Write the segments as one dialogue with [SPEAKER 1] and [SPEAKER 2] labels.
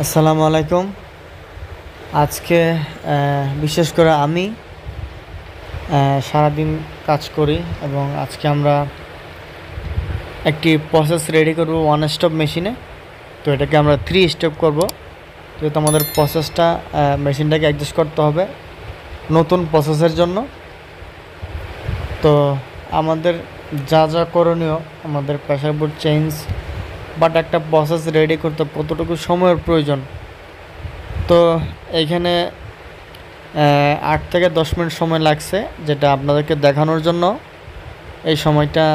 [SPEAKER 1] আসসালামু আলাইকুম। আজকে বিশেষ করে আমি সারাদিন কাজ করি এবং আজকে আমরা একটি প্রসেস রেডি করব ওয়ান স্টপ মেশিনে। তো এটাকে আমরা 3 স্টেপ করব, যেহেতু আমাদের প্রসেসটা মেশিনটাকে অ্যাডজাস্ট করতে হবে নতুন প্রসেসের জন্য। তো আমাদের যা যা করণীয়, আমাদের প্রেসার বোর্ড চেঞ্জ বাট একটা প্রসেস রেডি করতে কতটুকু সময়ের প্রয়োজন, তো এইখানে 8 থেকে 10 মিনিট সময় লাগছে, যেটা আপনাদেরকে দেখানোর জন্য এই সময়টা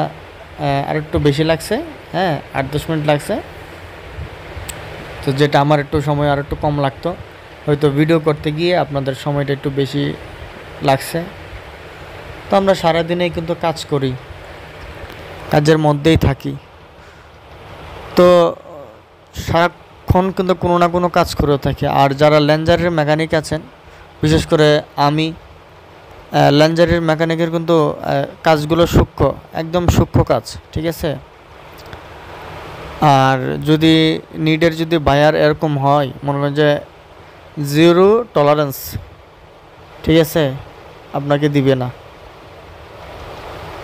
[SPEAKER 1] আরেকটু বেশি লাগছে। 8-10 মিনিট লাগছে, তো যেটা আমার একটু সময় আর একটু কম লাগতো, হয়তো ভিডিও করতে গিয়ে আপনাদের সময়টা একটু বেশি লাগছে। তো আমরা সারাদিনেই কিন্তু কাজ করি, কাজের মধ্যেই থাকি, তো সারাক্ষণ কিন্তু কোনো না কোনো কাজ করে থাকি। আর যারা লেঞ্জারের মেকানিক আছেন, বিশেষ করে আমি, লেঞ্জারের মেকানিকের কিন্তু কাজগুলো সূক্ষ্ম, একদম সূক্ষ্ম কাজ, ঠিক আছে। আর যদি নিডের যদি বায়ার এরকম হয়, মনে করেন যে 0 টলারেন্স, ঠিক আছে, আপনাকে দিবে না,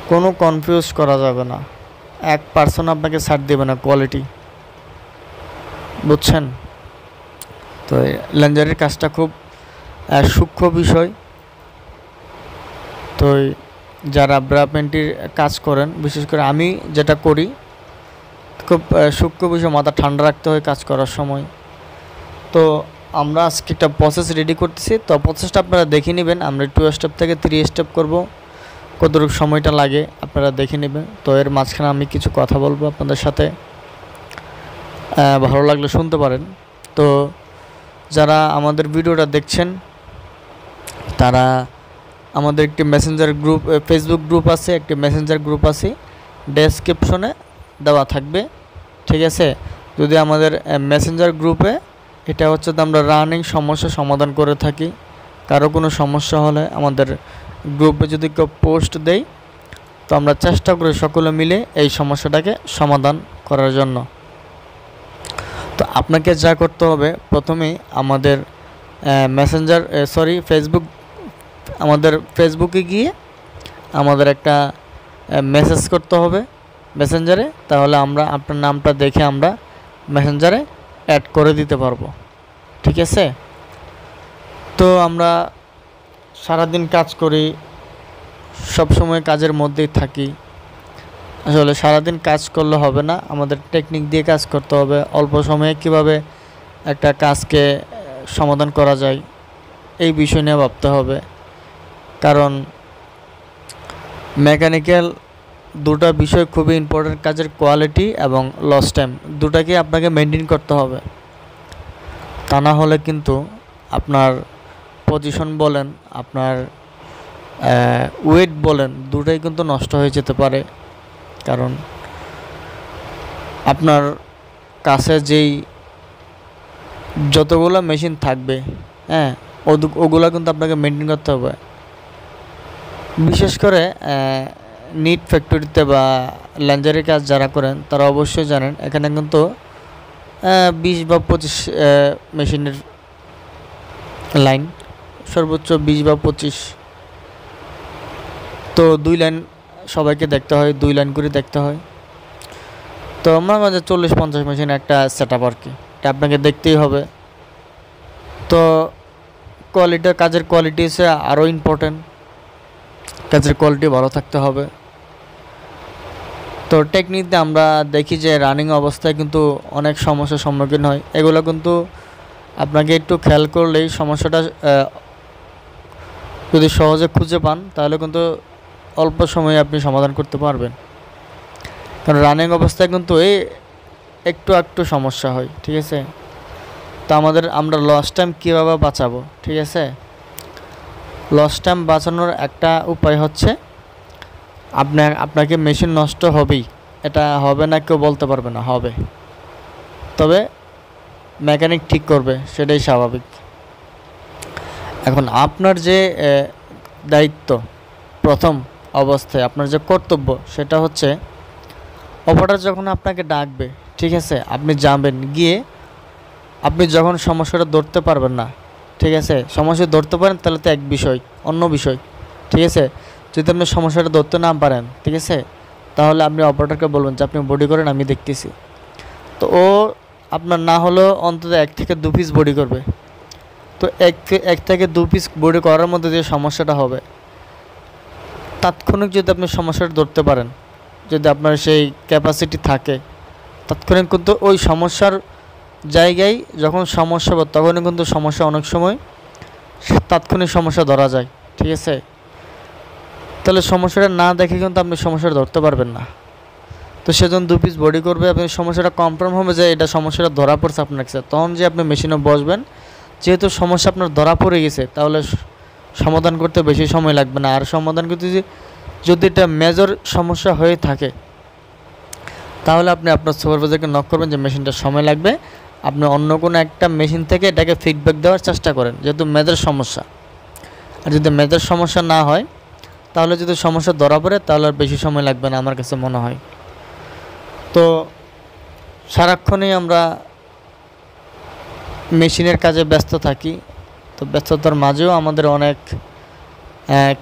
[SPEAKER 1] কোনো কনফিউজ করা যাবে না, 1% আপনাকে ছাড় দেবে না কোয়ালিটি, বুঝছেন। তো লেঞ্জারের কাজটা খুব সূক্ষ্ম বিষয়। তো যারা ব্রাপেন্টির কাজ করেন, বিশেষ করে আমি যেটা করি, খুব সূক্ষ্ম বিষয়, মাথা ঠান্ডা রাখতে হয় কাজ করার সময়। তো আমরা আজকে একটা প্রসেস রেডি করতেছি, তো প্রসেসটা আপনারা দেখে নেবেন। আমরা 2 স্টেপ থেকে 3 স্টেপ করব, কতটুকু সময়টা লাগে আপনারা দেখে নেবেন। তো এর মাঝখানে আমি কিছু কথা বলবো আপনাদের সাথে, ভালো লাগলে শুনতে পারেন। তো যারা আমাদের ভিডিওটা দেখছেন, তারা আমাদের একটি মেসেঞ্জার গ্রুপ, ফেসবুক গ্রুপ আছে, একটি মেসেঞ্জার গ্রুপ আছে, ডেসক্রিপশনে দেওয়া থাকবে, ঠিক আছে। যদি আমাদের মেসেঞ্জার গ্রুপে, এটা হচ্ছে আমরা রানিং সমস্যা সমাধান করে থাকি। কারো কোনো সমস্যা হলে আমাদের গ্রুপে যদি কেউ পোস্ট দেয়, তো আমরা চেষ্টা করি সকলে মিলে এই সমস্যাটাকে সমাধান করার জন্য। তো আপনাকে যা করতে হবে, প্রথমেই আমাদের আমাদের ফেসবুকে গিয়ে আমাদের একটা মেসেজ করতে হবে মেসেঞ্জারে, তাহলে আমরা আপনার নামটা দেখে আমরা মেসেঞ্জারে অ্যাড করে দিতে পারবো, ঠিক আছে। তো আমরা সারাদিন কাজ করি, সব সময় কাজের মধ্যেই থাকি। আসলে সারাদিন কাজ করলে হবে না, আমাদের টেকনিক দিয়ে কাজ করতে হবে। অল্প সময়ে কিভাবে একটা কাজকে সমাধান করা যায়, এই বিষয় নিয়ে ভাবতে হবে। কারণ মেকানিক্যাল দুটো বিষয় খুবই ইম্পর্টেন্ট, কাজের কোয়ালিটি এবং লস টাইম, দুটাকে আপনাকে মেনটেন করতে হবে। তা না হলে কিন্তু আপনার পজিশন বলেন, আপনার ওয়েট বলেন, দুটাই কিন্তু নষ্ট হয়ে যেতে পারে। কারণ আপনার কাছে যেই যতগুলো মেশিন থাকবে, ওগুলো কিন্তু আপনাকে মেনটেন করতে হবে। বিশেষ করে নিট ফ্যাক্টরিতে বা লেঞ্জারের কাজ যারা করেন, তারা অবশ্যই জানেন, এখানে কিন্তু 20 বা 25 মেশিনের লাইন, সর্বোচ্চ 20 বা 25। তো 2 লাইন সবাইকে দেখতে হয়, 2 লাইন করে দেখতে হয়। তো আমার মাঝে 40-50 মেশিন একটা সেট আপ আর কি, এটা আপনাকে দেখতেই হবে। তো কাজের কোয়ালিটি হচ্ছে আরও ইম্পর্টেন্ট, কাজের কোয়ালিটি ভালো থাকতে হবে। তো টেকনিকতে আমরা দেখি যে রানিং অবস্থায় কিন্তু অনেক সমস্যার সম্মুখীন হয়। এগুলো কিন্তু আপনাকে একটু খেয়াল করলেই সমস্যাটা যদি সহজে খুঁজে পান, তাহলে কিন্তু অল্প সময়ে আপনি সমাধান করতে পারবেন। কারণ রানিং অবস্থায় কিন্তু একটু সমস্যা হয়, ঠিক আছে। তো আমরা লস টাইম কীভাবে বাঁচাবো, ঠিক আছে। লস টাইম বাঁচানোর একটা উপায় হচ্ছে, আপনাকে মেশিন নষ্ট হবেই, এটা হবে না কেউ বলতে পারবে না, হবে, তবে মেকানিক ঠিক করবে, সেটাই স্বাভাবিক। এখন আপনার যে দায়িত্ব, প্রথম অবস্থায় আপনার যে কর্তব্য, সেটা হচ্ছে অপারেটর যখন আপনাকে ডাকবে, ঠিক আছে, আপনি যাবেন, গিয়ে আপনি যখন সমস্যাটা ধরতে পারবেন না, ঠিক আছে, সমস্যা ধরতে পারেন তাহলে তো এক বিষয়, অন্য বিষয়, ঠিক আছে। যদি আপনি সমস্যাটা ধরতে না পারেন, ঠিক আছে, তাহলে আপনি অপারেটরকে বলবেন যে আপনি বডি করেন, আমি দেখতেছি। তো ও আপনার না হলেও অন্তত 1 থেকে 2 পিস বডি করবে। তো এক থেকে 2 পিস বডি করার মধ্যে যে সমস্যাটা হবে, তাৎক্ষণিক যদি আপনি সমস্যাটা ধরতে পারেন, যদি আপনার সেই ক্যাপাসিটি থাকে, তাৎক্ষণিক কিন্তু ওই সমস্যার জায়গায় যখন সমস্যা হবে তখনই কিন্তু সমস্যা অনেক সময় তাৎক্ষণিক সমস্যা ধরা যায়, ঠিক আছে। তাহলে সমস্যাটা না দেখে কিন্তু আপনি সমস্যাটা ধরতে পারবেন না। তো সেজন্য 2 পিস বডি করবে, আপনি সমস্যাটা কনফার্ম হবে যে এটা সমস্যাটা ধরা পড়ছে আপনার কাছে, তখন যে আপনি মেশিনে বসবেন। যেহেতু সমস্যা আপনার ধরা পড়ে গেছে, তাহলে সমাধান করতে বেশি সময় লাগবে না। আর সমাধান করতে যদি এটা মেজর সমস্যা হয়ে থাকে, তাহলে আপনি আপনার সুপারভাইজারকে নক করবেন যে মেশিনটা সময় লাগবে, আপনি অন্য কোনো একটা মেশিন থেকে এটাকে ফিডব্যাক দেওয়ার চেষ্টা করেন, যেহেতু মেজর সমস্যা। আর যদি মেজর সমস্যা না হয়, তাহলে যদি সমস্যা ধরা পড়ে তাহলে আর বেশি সময় লাগবে না আমার কাছে মনে হয়। তো সারাক্ষণই আমরা মেশিনের কাজে ব্যস্ত থাকি। তো ব্যস্ততার মাঝেও আমাদের অনেক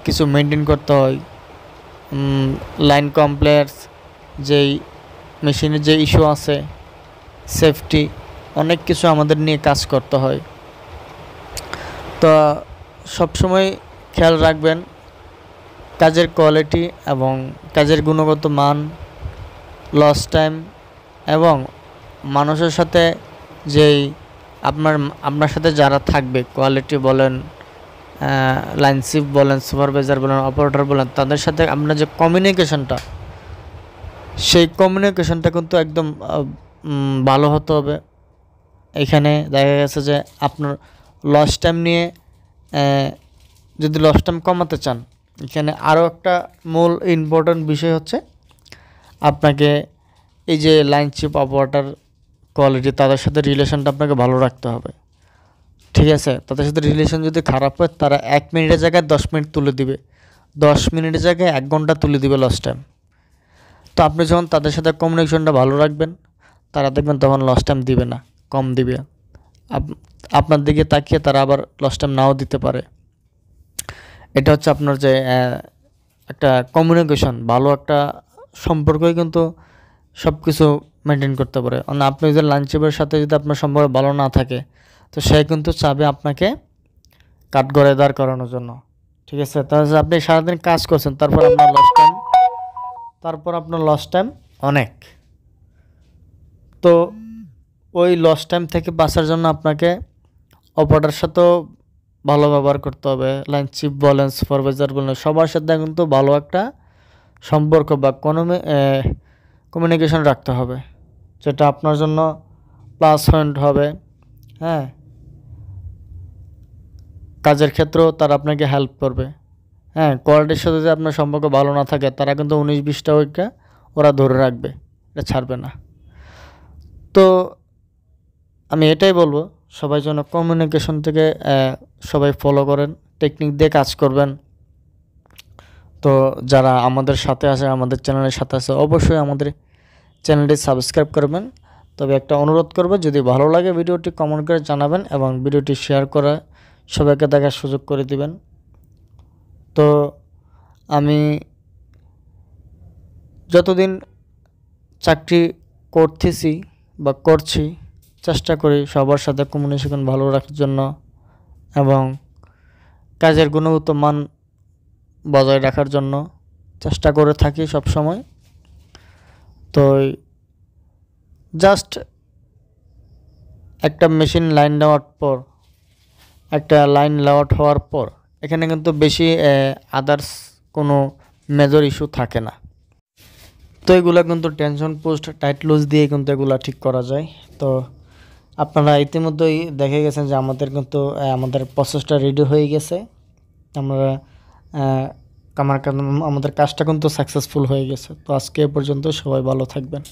[SPEAKER 1] কিছু মেনটেন করতে হয়। লাইন কমপ্লেক্স, যেই মেশিনের যে ইস্যু আছে, সেফটি, অনেক কিছু আমাদের নিয়ে কাজ করতে হয়। তো সবসময় খেয়াল রাখবেন কাজের কোয়ালিটি এবং কাজের গুণগত মান, লস টাইম এবং মানুষের সাথে যেই আপনার সাথে যারা থাকবে, কোয়ালিটি বলেন, লাইনশিপ বলেন, সুপারভাইজার বলেন, অপারেটর বলেন, তাদের সাথে আপনার যে কমিউনিকেশনটা, সেই কমিউনিকেশনটা কিন্তু একদম ভালো হতে হবে। এখানে দেখা গেছে যে আপনার লস টাইম নিয়ে যদি লস টাইম কমাতে চান, এখানে আরও একটা মূল ইম্পর্ট্যান্ট বিষয় হচ্ছে আপনাকে এই যে লাইনশিপ, অপারেটর, কোয়ালিটি, তাদের সাথে রিলেশনটা আপনাকে ভালো রাখতে হবে, ঠিক আছে। তাদের সাথে রিলেশন যদি খারাপ হয়, তারা 1 মিনিটের জায়গায় 10 মিনিট তুলে দিবে, 10 মিনিটের জায়গায় 1 ঘন্টা তুলে দিবে লস টাইম। তো আপনি যখন তাদের সাথে কমিউনিকেশনটা ভালো রাখবেন, তারা দেখবেন তখন লস টাইম দিবে না, কম দিবে। আপনার দিকে তাকিয়ে তারা আবার লস টাইম নাও দিতে পারে। এটা হচ্ছে আপনার যে একটা কমিউনিকেশন, ভালো একটা সম্পর্কই কিন্তু সব কিছু মেনটেন করতে পারে। আপনি যদি লাইনশিপের সাথে যদি আপনার সম্পর্ক ভালো না থাকে, তো সে কিন্তু চাবে আপনাকে কাঠগড়ে দাঁড় করানোর জন্য, ঠিক আছে। তাহলে আপনি সারাদিন কাজ করছেন, তারপর আপনার লস টাইম অনেক। তো ওই লস টাইম থেকে বাঁচার জন্য আপনাকে অপারেটরের সাথেও ভালো ব্যবহার করতে হবে, লাইনশিপ বলেন, সুপারভাইজার বলেন, সবার সাথে কিন্তু ভালো একটা সম্পর্ক বা কমিউনিকেশন রাখতে হবে, যেটা আপনার জন্য প্লাস পয়েন্ট হবে। হ্যাঁ, কাজের ক্ষেত্রেও তারা আপনাকে হেল্প করবে। হ্যাঁ, কোয়ালিটির সাথে যদি আপনার সম্পর্ক ভালো না থাকে, তারা কিন্তু 19-20টা উইকটা ওরা ধরে রাখবে, এটা ছাড়বে না। তো আমি এটাই বলবো, সবাই যেন কমিউনিকেশন থেকে সবাই ফলো করেন, টেকনিক দিয়ে কাজ করবেন। তো যারা আমাদের সাথে আছে, আমাদের চ্যানেলের সাথে আছে, অবশ্যই আমাদের চ্যানেলটি সাবস্ক্রাইব করবেন। তবে একটা অনুরোধ করব, যদি ভালো লাগে ভিডিওটি কমেন্ট করে জানাবেন এবং ভিডিওটি শেয়ার করে সবাইকে দেখার সুযোগ করে দিবেন। তো আমি যতদিন চাকরি করতেছি বা করছি, চেষ্টা করি সবার সাথে কমিউনিকেশন ভালো রাখার জন্য এবং কাজের গুণগত মান বজায় রাখার জন্য চেষ্টা করে থাকি সব সময়। তো জাস্ট একটা মেশিন লাইন লেআউট হওয়ার পর এখানে কিন্তু বেশি আদার্স কোনো মেজর ইস্যু থাকে না। তো এগুলো কিন্তু টেনশন পোস্ট, টাইট লুজ দিয়ে কিন্তু এগুলো ঠিক করা যায়। তো আপনারা ইতিমধ্যেই দেখে গেছেন যে আমাদের প্রসেসটা রেডি হয়ে গেছে, আমাদের কাজটা কিন্তু সাকসেসফুল হয়ে গেছে। তো আজকে এ পর্যন্ত, সবাই ভালো থাকবেন।